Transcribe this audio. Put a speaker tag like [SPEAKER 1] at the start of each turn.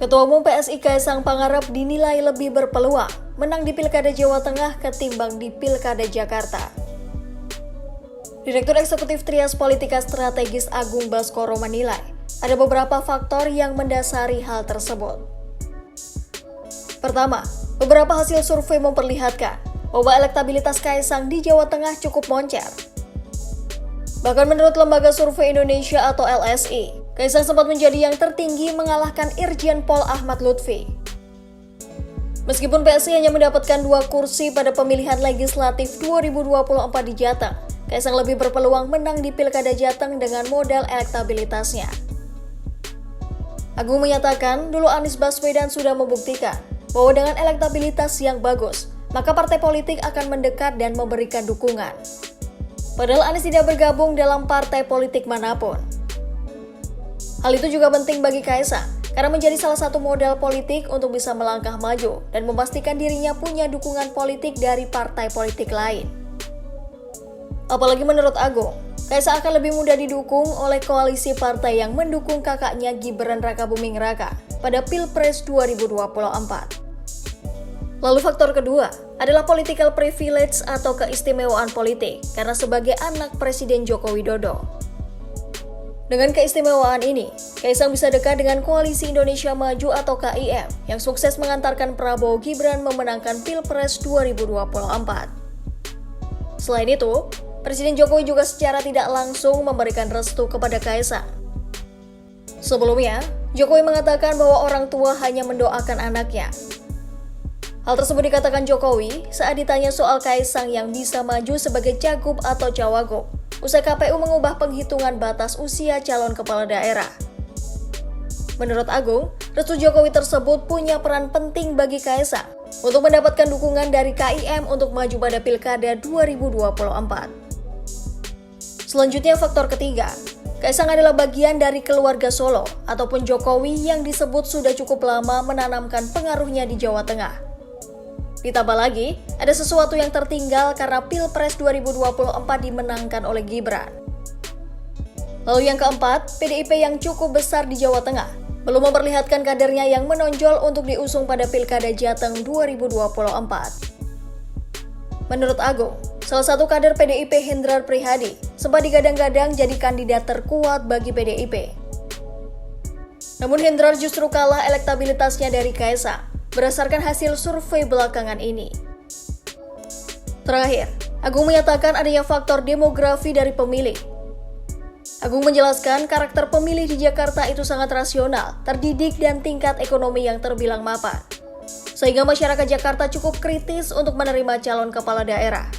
[SPEAKER 1] Ketua Umum PSI Kaisang Pangarep dinilai lebih berpeluang menang di Pilkada Jawa Tengah ketimbang di Pilkada Jakarta. Direktur Eksekutif Trias Politika Strategis Agung Baskoro menilai ada beberapa faktor yang mendasari hal tersebut. Pertama, beberapa hasil survei memperlihatkan bahwa elektabilitas Kaisang di Jawa Tengah cukup moncer. Bahkan menurut Lembaga Survei Indonesia atau LSI, Kaisang sempat menjadi yang tertinggi mengalahkan Irjen Pol Ahmad Lutfi. Meskipun PSI hanya mendapatkan 2 kursi pada pemilihan legislatif 2024 di Jateng, Kaisang lebih berpeluang menang di Pilkada Jateng dengan modal elektabilitasnya. Agung menyatakan dulu Anies Baswedan sudah membuktikan bahwa dengan elektabilitas yang bagus, maka partai politik akan mendekat dan memberikan dukungan. Padahal Anies tidak bergabung dalam partai politik manapun. Hal itu juga penting bagi Kaisang karena menjadi salah satu modal politik untuk bisa melangkah maju dan memastikan dirinya punya dukungan politik dari partai politik lain. Apalagi menurut Agung, Kaisang akan lebih mudah didukung oleh koalisi partai yang mendukung kakaknya Gibran Rakabuming Raka pada Pilpres 2024. Lalu faktor kedua adalah political privilege atau keistimewaan politik karena sebagai anak Presiden Joko Widodo. Dengan keistimewaan ini, Kaisang bisa dekat dengan Koalisi Indonesia Maju atau KIM yang sukses mengantarkan Prabowo Gibran memenangkan Pilpres 2024. Selain itu, Presiden Jokowi juga secara tidak langsung memberikan restu kepada Kaisang. Sebelumnya, Jokowi mengatakan bahwa orang tua hanya mendoakan anaknya. Hal tersebut dikatakan Jokowi saat ditanya soal Kaisang yang bisa maju sebagai cagup atau cawagup usai KPU mengubah penghitungan batas usia calon kepala daerah. Menurut Agung, restu Jokowi tersebut punya peran penting bagi Kaisang untuk mendapatkan dukungan dari KIM untuk maju pada Pilkada 2024. Selanjutnya faktor ketiga, Kaisang adalah bagian dari keluarga Solo ataupun Jokowi yang disebut sudah cukup lama menanamkan pengaruhnya di Jawa Tengah. Ditambah lagi, ada sesuatu yang tertinggal karena Pilpres 2024 dimenangkan oleh Gibran. Lalu yang keempat, PDIP yang cukup besar di Jawa Tengah belum memperlihatkan kadernya yang menonjol untuk diusung pada Pilkada Jateng 2024. Menurut Agung, salah satu kader PDIP Hendrar Prihadi sempat digadang-gadang jadi kandidat terkuat bagi PDIP. Namun Hendrar justru kalah elektabilitasnya dari Kaisang berdasarkan hasil survei belakangan ini. Terakhir, Agung menyatakan adanya faktor demografi dari pemilih. Agung menjelaskan karakter pemilih di Jakarta itu sangat rasional, terdidik dan tingkat ekonomi yang terbilang mapan. Sehingga masyarakat Jakarta cukup kritis untuk menerima calon kepala daerah.